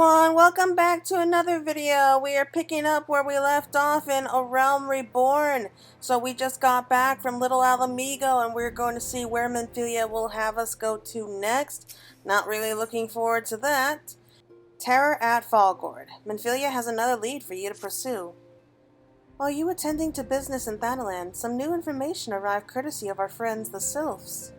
everyone, welcome back to another video. We are picking up where we left off in A Realm Reborn. So we just got back from Little Ala Mhigo and we're going to see where Minfilia will have us go to next. Not really looking forward to that. Terror at Fallgourd. Minfilia has another lead for you to pursue. While you attending to business in Thanalan, some new information arrived courtesy of our friends the Sylphs.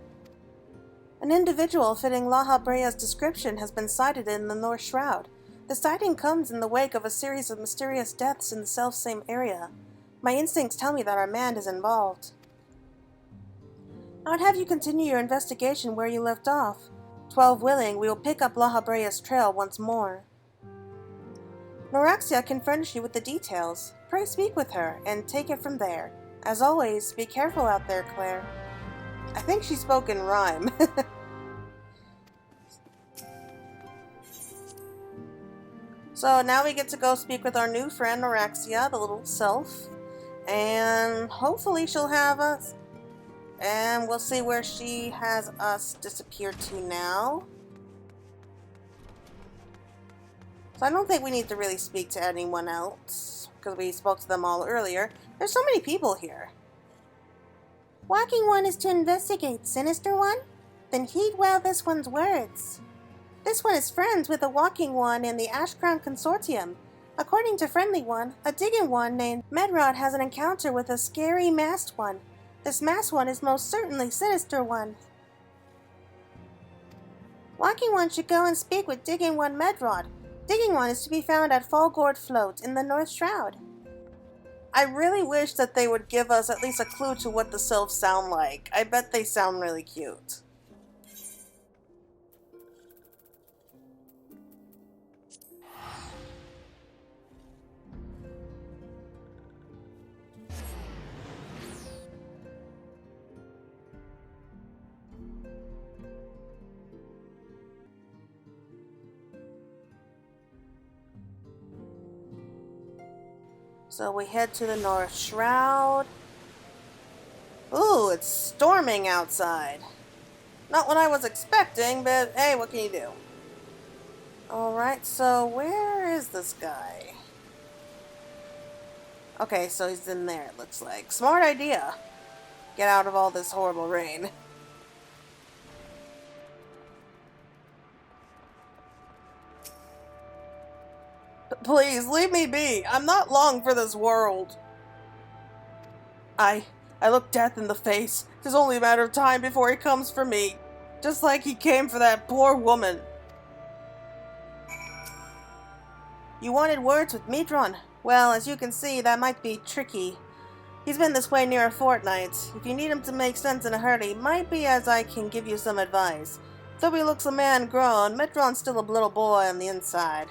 An individual fitting La Brea's description has been sighted in the North Shroud. The sighting comes in the wake of a series of mysterious deaths in the self-same area. My instincts tell me that our man is involved. I would have you continue your investigation where you left off. 12 willing, we will pick up La Brea's trail once more. Noraxia can furnish you with the details. Pray speak with her, and take it from there. As always, be careful out there, Claire. I think she spoke in rhyme. So now we get to go speak with our new friend Noraxia, the little sylph. And hopefully she'll have us. And we'll see where she has us disappear to now. So I don't think we need to really speak to anyone else, because we spoke to them all earlier. There's so many people here. Walking One is to investigate, Sinister One? Then heed well this one's words. This one is friends with the Walking One in the Ashcrown Consortium. According to Friendly One, a Digging One named Medrod has an encounter with a scary masked one. This masked one is most certainly Sinister One. Walking One should go and speak with Digging One Medrod. Digging One is to be found at Fallgourd Float in the North Shroud. I really wish that they would give us at least a clue to what the sylphs sound like. I bet they sound really cute. So we head to the North Shroud. Ooh, it's storming outside. Not what I was expecting, but hey, what can you do? Alright, so where is this guy? Okay, so he's in there, it looks like. Smart idea. Get out of all this horrible rain. Please, leave me be. I'm not long for this world. I look death in the face. It's only a matter of time before he comes for me. Just like he came for that poor woman. You wanted words with Medron? Well, as you can see, that might be tricky. He's been this way near a fortnight. If you need him to make sense in a hurry, might be as I can give you some advice. Though he looks a man grown, Medron's still a little boy on the inside.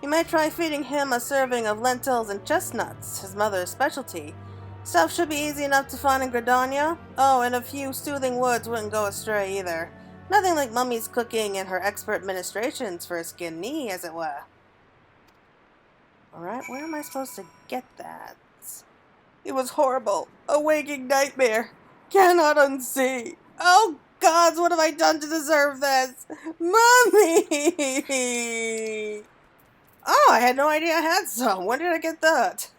You might try feeding him a serving of lentils and chestnuts, his mother's specialty. Stuff should be easy enough to find in Gridania. Oh, and a few soothing words wouldn't go astray either. Nothing like Mummy's cooking and her expert ministrations for a skinned knee, as it were. Alright, where am I supposed to get that? It was horrible. A waking nightmare. Cannot unsee. Oh, gods, what have I done to deserve this? Mummy! Oh, I had no idea I had some. When did I get that?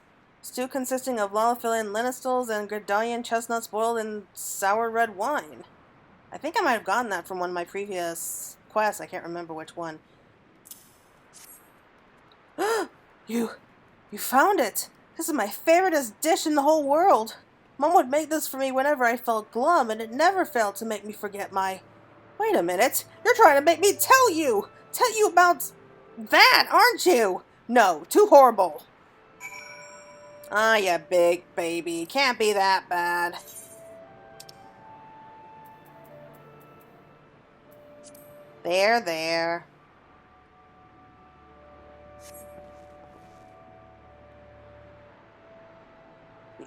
Stew consisting of Lalafillian lentils and Gridanian chestnuts boiled in sour red wine. I think I might have gotten that from one of my previous quests. I can't remember which one. You found it! This is my favoriteest dish in the whole world. Mom would make this for me whenever I felt glum, and it never failed to make me forget my... Wait a minute. You're trying to make me tell you about... that, aren't you? No, too horrible. Ah, you big baby. Can't be that bad. There.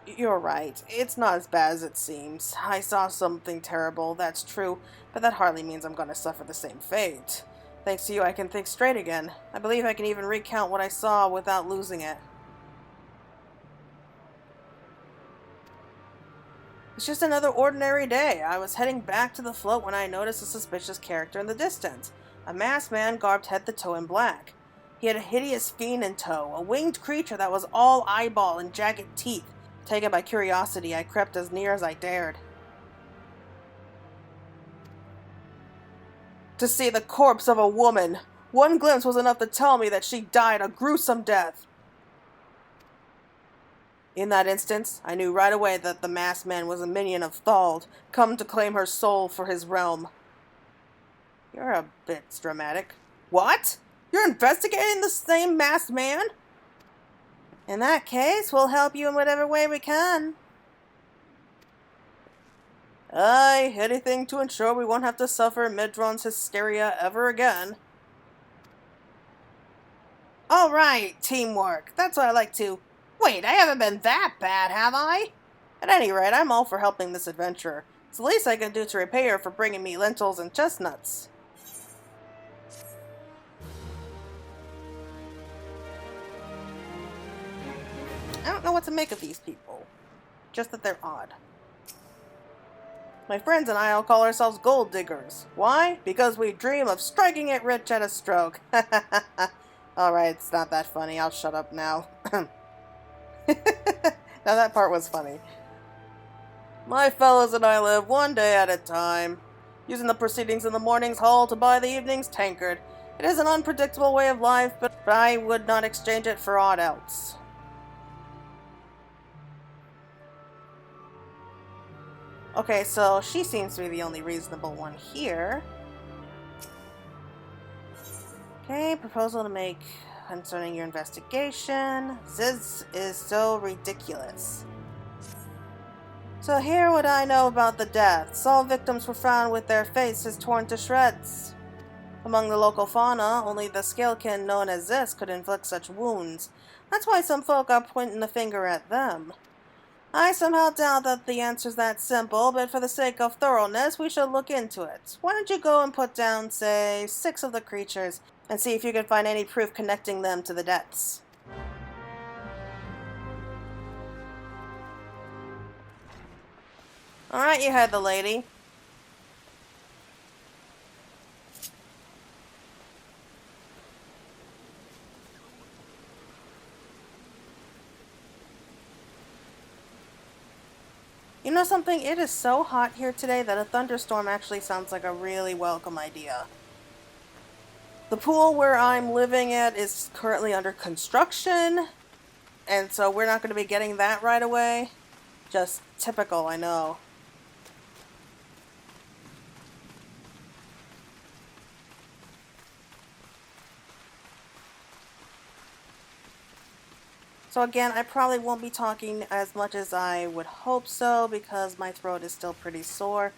You're right. It's not as bad as it seems. I saw something terrible, that's true, but that hardly means I'm going to suffer the same fate. Thanks to you, I can think straight again. I believe I can even recount what I saw without losing it. It's just another ordinary day. I was heading back to the float when I noticed a suspicious character in the distance. A masked man garbed head to toe in black. He had a hideous fiend in tow, a winged creature that was all eyeball and jagged teeth. Taken by curiosity, I crept as near as I dared. To see the corpse of a woman. One glimpse was enough to tell me that she died a gruesome death. In that instance, I knew right away that the masked man was a minion of Thald, come to claim her soul for his realm. You're a bit dramatic. What? You're investigating the same masked man? In that case, we'll help you in whatever way we can. Aye, anything to ensure we won't have to suffer Medron's hysteria ever again. All right, teamwork. That's what I like to... Wait, I haven't been that bad, have I? At any rate, I'm all for helping this adventurer. It's the least I can do to repay her for bringing me lentils and chestnuts. I don't know what to make of these people. Just that they're odd. My friends and I all call ourselves gold diggers. Why? Because we dream of striking it rich at a stroke. Alright, it's not that funny. I'll shut up now. Now that part was funny. My fellows and I live one day at a time, using the proceedings in the morning's haul to buy the evening's tankard. It is an unpredictable way of life, but I would not exchange it for aught else. Okay, so she seems to be the only reasonable one here. Okay, proposal to make concerning your investigation. This is so ridiculous. So here what I know about the deaths. All victims were found with their faces torn to shreds. Among the local fauna, only the scalekin known as this could inflict such wounds. That's why some folk are pointing the finger at them. I somehow doubt that the answer's that simple, but for the sake of thoroughness, we should look into it. Why don't you go and put down, say, 6 of the creatures, and see if you can find any proof connecting them to the deaths. Alright, you heard the lady. You know something? It is so hot here today that a thunderstorm actually sounds like a really welcome idea. The pool where I'm living at is currently under construction, and so we're not going to be getting that right away. Just typical, I know. So again, I probably won't be talking as much as I would hope so, because my throat is still pretty sore.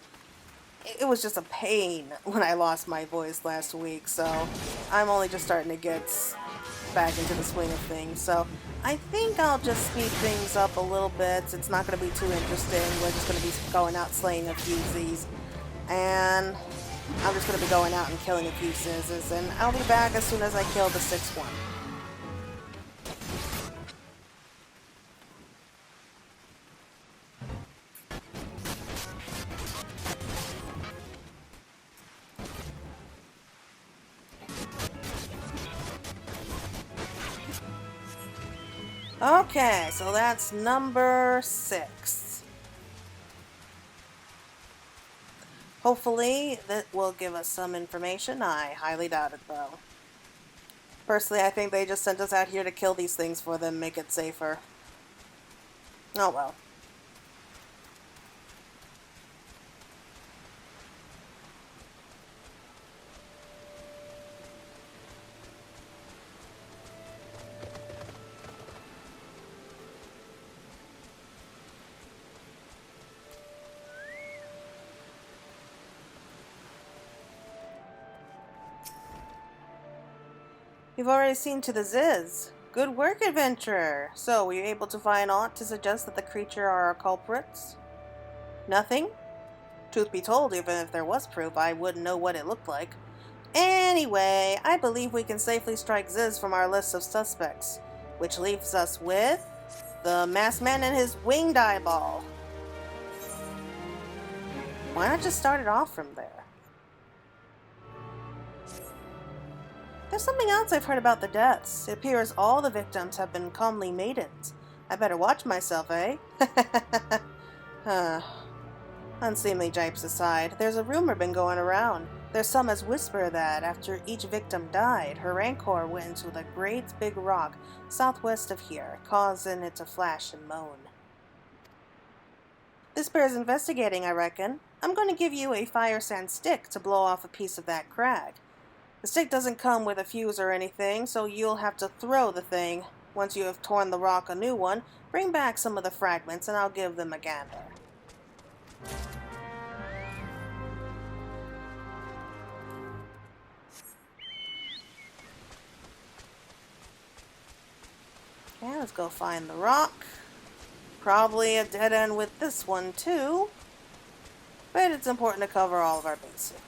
It was just a pain when I lost my voice last week, so I'm only just starting to get back into the swing of things. So I think I'll just speed things up a little bit. It's not going to be too interesting. We're just going to be going out slaying a few Z's, and I'm just going to be going out and killing a few Sizzes, and I'll be back as soon as I kill the 6th one. Okay, so that's number 6. Hopefully that will give us some information. I highly doubt it, though. Personally, I think they just sent us out here to kill these things for them, make it safer. Oh well. You've already seen to the Ziz. Good work, adventurer. So, were you able to find aught to suggest that the creature are our culprits? Nothing? Truth be told, even if there was proof, I wouldn't know what it looked like. Anyway, I believe we can safely strike Ziz from our list of suspects, which leaves us with the masked man and his winged eyeball. Why not just start it off from there? There's something else I've heard about the deaths. It appears all the victims have been comely maidens. I better watch myself, eh? Huh. Unseemly jipes aside, there's a rumor been going around. There's some as whisper that, after each victim died, her rancor went into the great big rock southwest of here, causing it to flash and moan. This bears investigating, I reckon. I'm going to give you a fire sand stick to blow off a piece of that crag. The stick doesn't come with a fuse or anything, so you'll have to throw the thing. Once you have torn the rock a new one, bring back some of the fragments and I'll give them a gander. Okay, let's go find the rock. Probably a dead end with this one too, but it's important to cover all of our bases.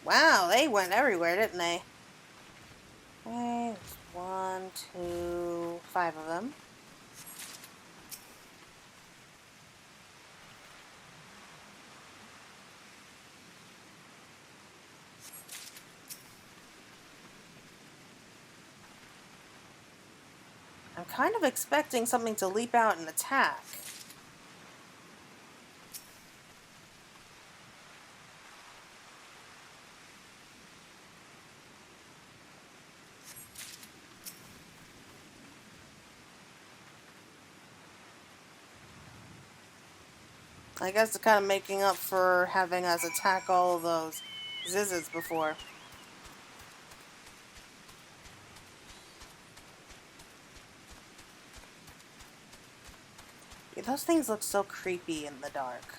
Wow, they went everywhere, didn't they? Okay, there's 1, 2, 5 of them. I'm kind of expecting something to leap out and attack. I guess it's kind of making up for having us attack all of those zizzes before. Yeah, those things look so creepy in the dark.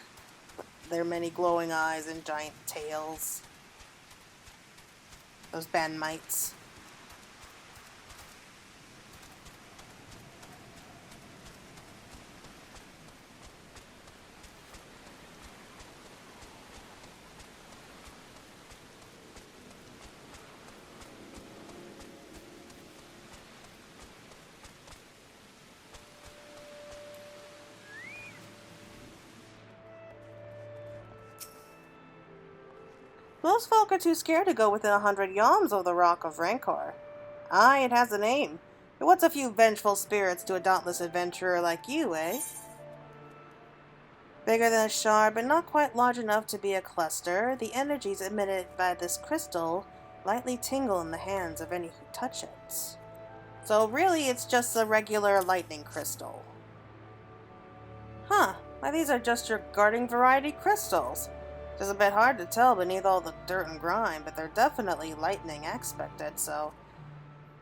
Their many glowing eyes and giant tails. Those bandmites. Most folk are too scared to go within 100 yalms of the Rock of Rancor. Aye, it has a name. But what's a few vengeful spirits to a dauntless adventurer like you, eh? Bigger than a shard, but not quite large enough to be a cluster, the energies emitted by this crystal lightly tingle in the hands of any who touch it. So really, it's just a regular lightning crystal. Huh, why these are just your guarding variety crystals. It's a bit hard to tell beneath all the dirt and grime, but they're definitely lightning expected, so...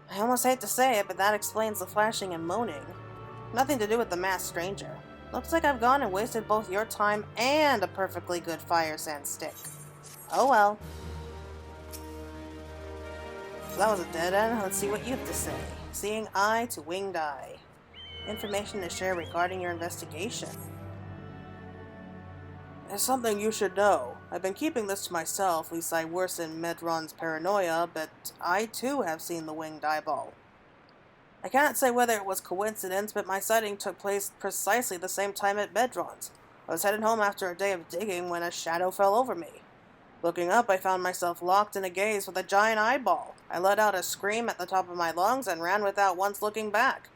I almost hate to say it, but that explains the flashing and moaning. Nothing to do with the masked stranger. Looks like I've gone and wasted both your time and a perfectly good fire sand stick. Oh well. So that was a dead end. Let's see what you have to say. Seeing eye to winged eye. Information to share regarding your investigation. There's something you should know. I've been keeping this to myself, lest I worsen Medron's paranoia, but I too have seen the winged eyeball. I can't say whether it was coincidence, but my sighting took place precisely the same time at Medron's. I was headed home after a day of digging when a shadow fell over me. Looking up, I found myself locked in a gaze with a giant eyeball. I let out a scream at the top of my lungs and ran without once looking back.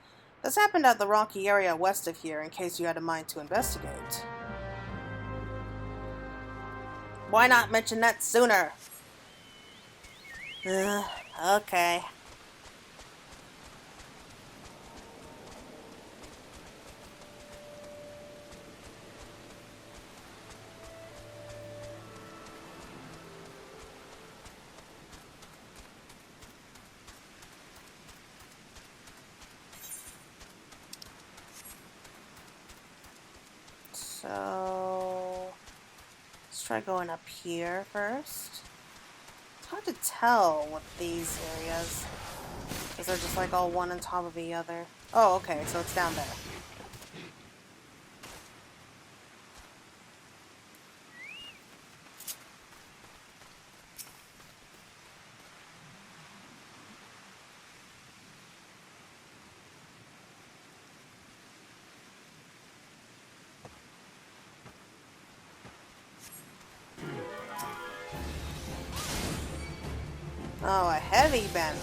This happened at the rocky area west of here, in case you had a mind to investigate. Why not mention that sooner? Okay. try going up here first. It's hard to tell with these areas, because they're just like all one on top of the other. Oh, okay, so it's down there. Oh, a heavy bandit.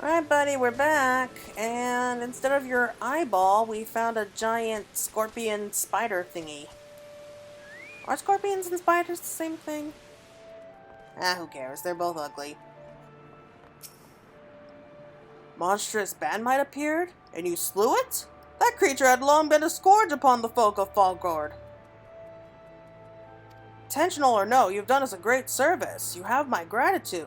Alright, buddy, we're back, and instead of your eyeball, we found a giant scorpion spider thingy. Are scorpions and spiders the same thing? Ah, who cares? They're both ugly. Monstrous bandmite appeared, and you slew it? That creature had long been a scourge upon the folk of Falgord. Intentional or no, you've done us a great service. You have my gratitude.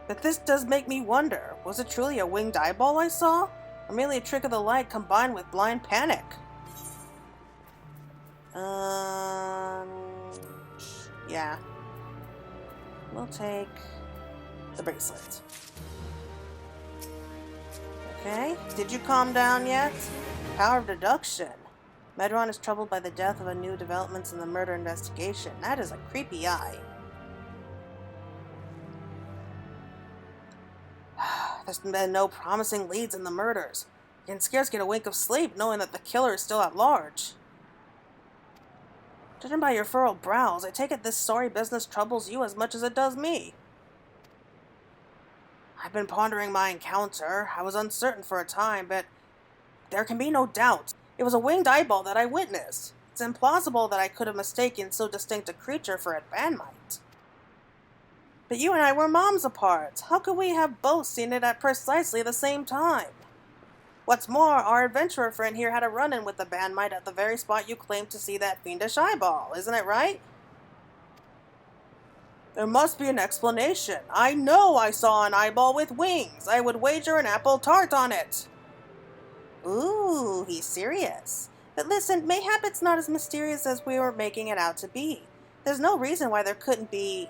But this does make me wonder, was it truly a winged eyeball I saw? Or merely a trick of the light combined with blind panic? Yeah. We'll take the bracelet. Okay, did you calm down yet? Power of deduction. Medron is troubled by the death of a new developments in the murder investigation. That is a creepy eye. There's been no promising leads in the murders. You can scarce get a wink of sleep knowing that the killer is still at large. Judging by your furrowed brows, I take it this sorry business troubles you as much as it does me. I've been pondering my encounter. I was uncertain for a time, but there can be no doubt. It was a winged eyeball that I witnessed. It's implausible that I could have mistaken so distinct a creature for a bandmite. But you and I were moms apart. How could we have both seen it at precisely the same time? What's more, our adventurer friend here had a run-in with the bandmite at the very spot you claimed to see that fiendish eyeball, isn't it right? There must be an explanation. I know I saw an eyeball with wings. I would wager an apple tart on it. Ooh, he's serious. But listen, mayhap it's not as mysterious as we were making it out to be. There's no reason why there couldn't be...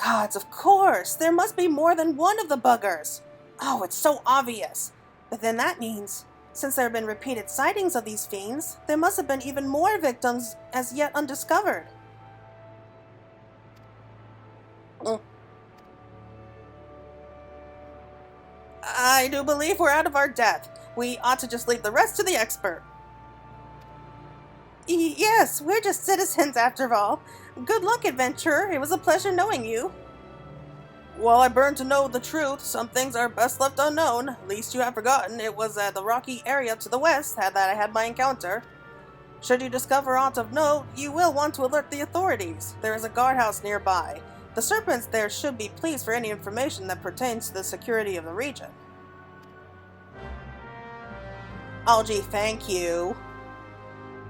Gods, of course! There must be more than one of the buggers! Oh, it's so obvious! But then that means, since there have been repeated sightings of these fiends, there must have been even more victims as yet undiscovered. I do believe we're out of our depth. We ought to just leave the rest to the expert. Yes, we're just citizens after all. Good luck, adventurer. It was a pleasure knowing you. While I burn to know the truth, some things are best left unknown. Least you have forgotten it was the rocky area to the west that I had my encounter. Should you discover aught of note, you will want to alert the authorities. There is a guardhouse nearby. The serpents there should be pleased for any information that pertains to the security of the region. Oh gee, thank you.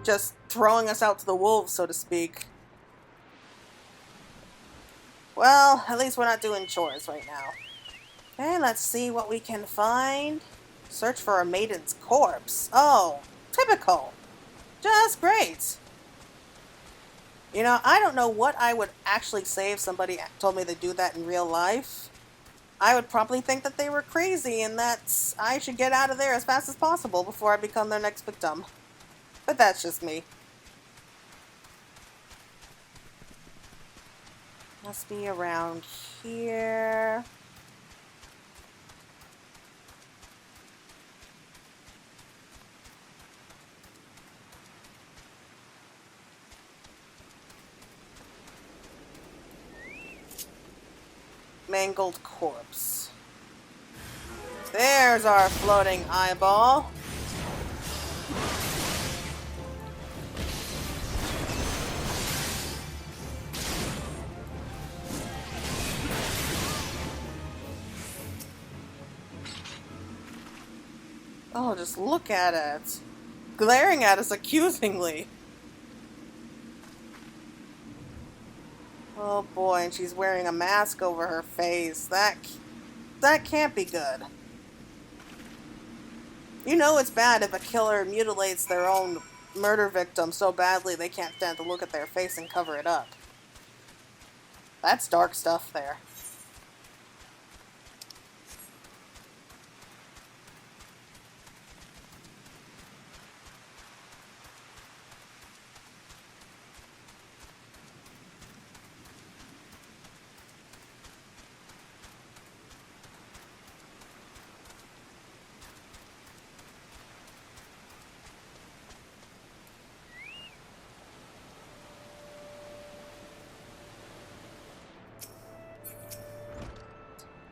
Just throwing us out to the wolves, so to speak. Well, at least we're not doing chores right now. Okay, let's see what we can find. Search for a maiden's corpse. Oh, typical. Just great. You know, I don't know what I would actually say if somebody told me to do that in real life. I would probably think that they were crazy and that I should get out of there as fast as possible before I become their next victim. But that's just me. Must be around here. mangled corpse. There's our floating eyeball. Oh, just look at it. Glaring at us accusingly. Oh boy, and she's wearing a mask over her face. That can't be good. You know it's bad if a killer mutilates their own murder victim so badly they can't stand to look at their face and cover it up. That's dark stuff there.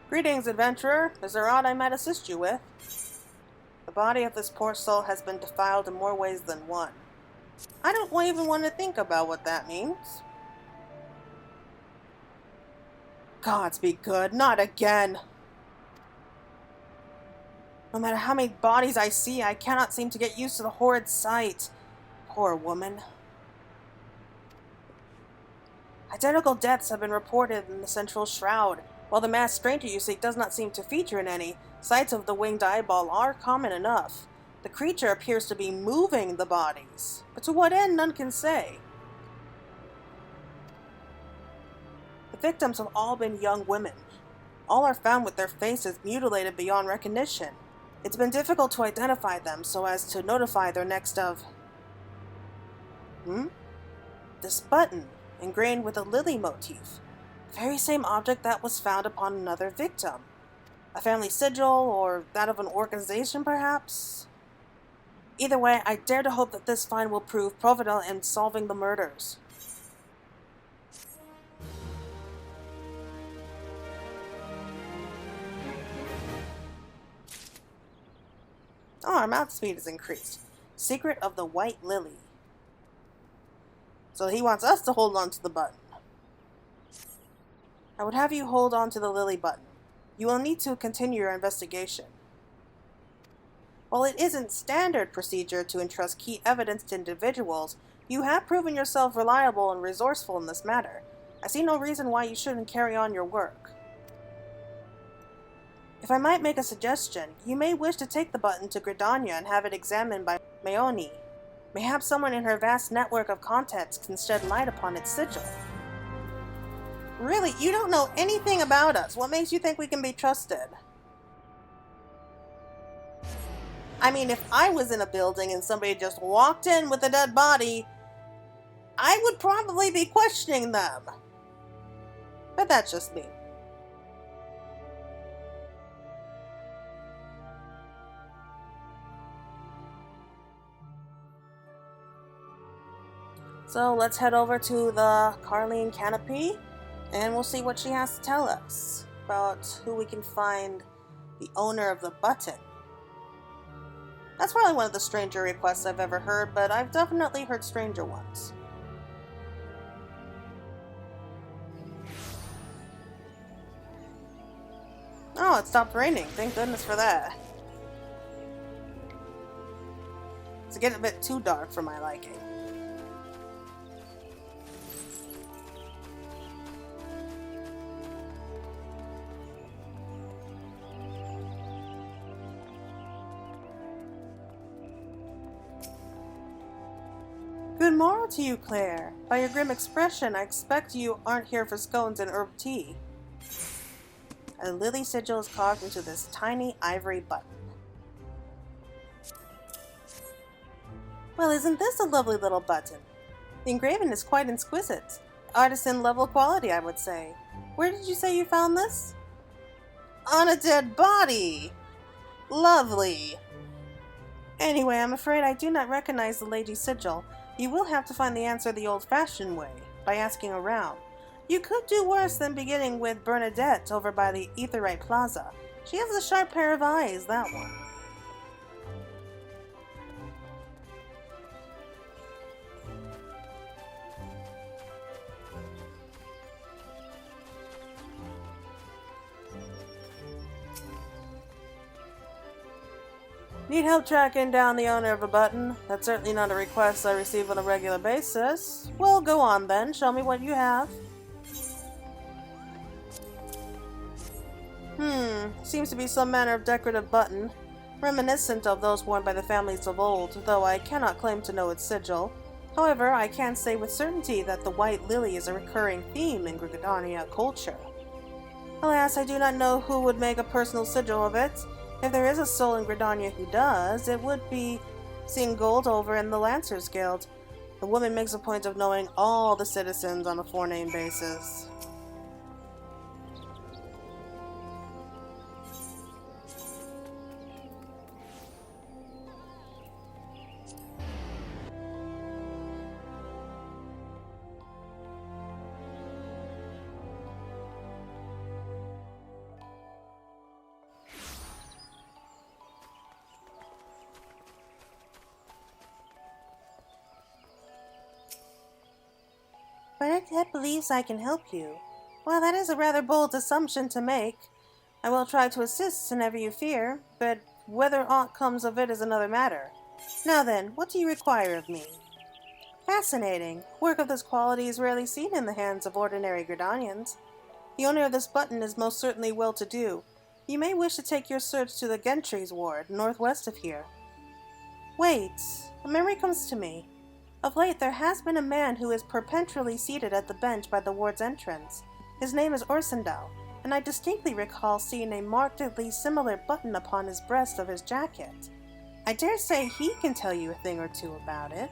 Greetings, adventurer. Is there aught I might assist you with? The body of this poor soul has been defiled in more ways than one. I don't even want to think about what that means. Gods be good, not again! No matter how many bodies I see, I cannot seem to get used to the horrid sight. Poor woman. Identical deaths have been reported in the Central Shroud. While the masked stranger you seek does not seem to feature in any, sights of the winged eyeball are common enough. The creature appears to be moving the bodies, but to what end none can say. The victims have all been young women. All are found with their faces mutilated beyond recognition. It's been difficult to identify them so as to notify their next of... This button, engraved with a lily motif. Very same object that was found upon another victim. A family sigil, or that of an organization, perhaps? Either way, I dare to hope that this find will prove providential in solving the murders. Oh, our mouth speed is increased. Secret of the White Lily. So he wants us to hold on to the button. I would have you hold on to the lily button. You will need to continue your investigation. While it isn't standard procedure to entrust key evidence to individuals, you have proven yourself reliable and resourceful in this matter. I see no reason why you shouldn't carry on your work. If I might make a suggestion, you may wish to take the button to Gridania and have it examined by Maoni. Mayhap someone in her vast network of contacts can shed light upon its sigil. Really? You don't know anything about us. What makes you think we can be trusted? I mean, if I was in a building and somebody just walked in with a dead body, I would probably be questioning them. But that's just me. So let's head over to the Carleen Canopy, and we'll see what she has to tell us about who we can find the owner of the button. That's probably one of the stranger requests I've ever heard, but I've definitely heard stranger ones. Oh, it stopped raining. Thank goodness for that. It's getting a bit too dark for my liking. Good morrow to you, Claire. By your grim expression, I expect you aren't here for scones and herb tea. A lily sigil is carved into this tiny ivory button. Well, isn't this a lovely little button? The engraving is quite exquisite. Artisan level quality, I would say. Where did you say you found this? On a dead body! Lovely! Anyway, I'm afraid I do not recognize the lady's sigil. You will have to find the answer the old-fashioned way, by asking around. You could do worse than beginning with Bernadette over by the Etherite Plaza. She has a sharp pair of eyes, that one. Need help tracking down the owner of a button? That's certainly not a request I receive on a regular basis. Well, go on then. Show me what you have. Seems to be some manner of decorative button, reminiscent of those worn by the families of old, though I cannot claim to know its sigil. However, I can say with certainty that the white lily is a recurring theme in Gridania culture. Alas, I do not know who would make a personal sigil of it. If there is a soul in Gridania who does, it would be seen gold over in the Lancers Guild. The woman makes a point of knowing all the citizens on a forename basis. Bernadette believes I can help you. Well, that is a rather bold assumption to make. I will try to assist, never you fear, but whether aught comes of it is another matter. Now then, what do you require of me? Fascinating. Work of this quality is rarely seen in the hands of ordinary Gridanians. The owner of this button is most certainly well-to-do. You may wish to take your search to the Gentry's ward, northwest of here. Wait, a memory comes to me. Of late, there has been a man who is perpetually seated at the bench by the ward's entrance. His name is Ursendal, and I distinctly recall seeing a markedly similar button upon his breast of his jacket. I dare say he can tell you a thing or two about it.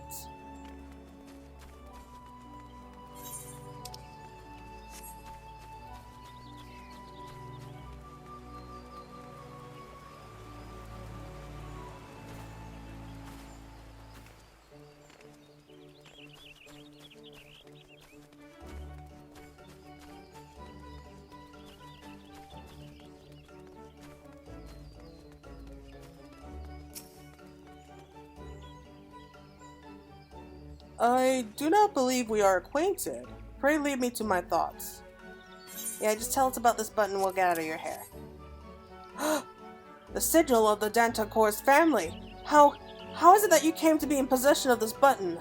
I do not believe we are acquainted. Pray lead me to my thoughts. Yeah, just tell us about this button and we'll get out of your hair. The sigil of the Dantacor's family! How is it that you came to be in possession of this button?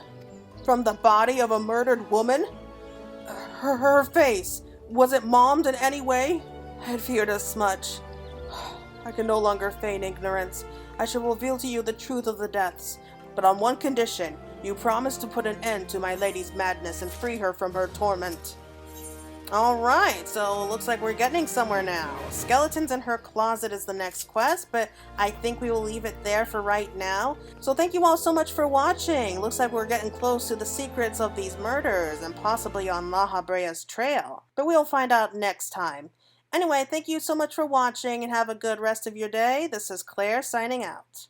From the body of a murdered woman? Her face, was it mommed in any way? I had feared as much. I can no longer feign ignorance. I shall reveal to you the truth of the deaths, but on one condition. You promise to put an end to my lady's madness and free her from her torment. Alright, so looks like we're getting somewhere now. Skeletons in her closet is the next quest, but I think we will leave it there for right now. So thank you all so much for watching. Looks like we're getting close to the secrets of these murders and possibly on La Habrea's trail. But we'll find out next time. Anyway, thank you so much for watching and have a good rest of your day. This is Claire signing out.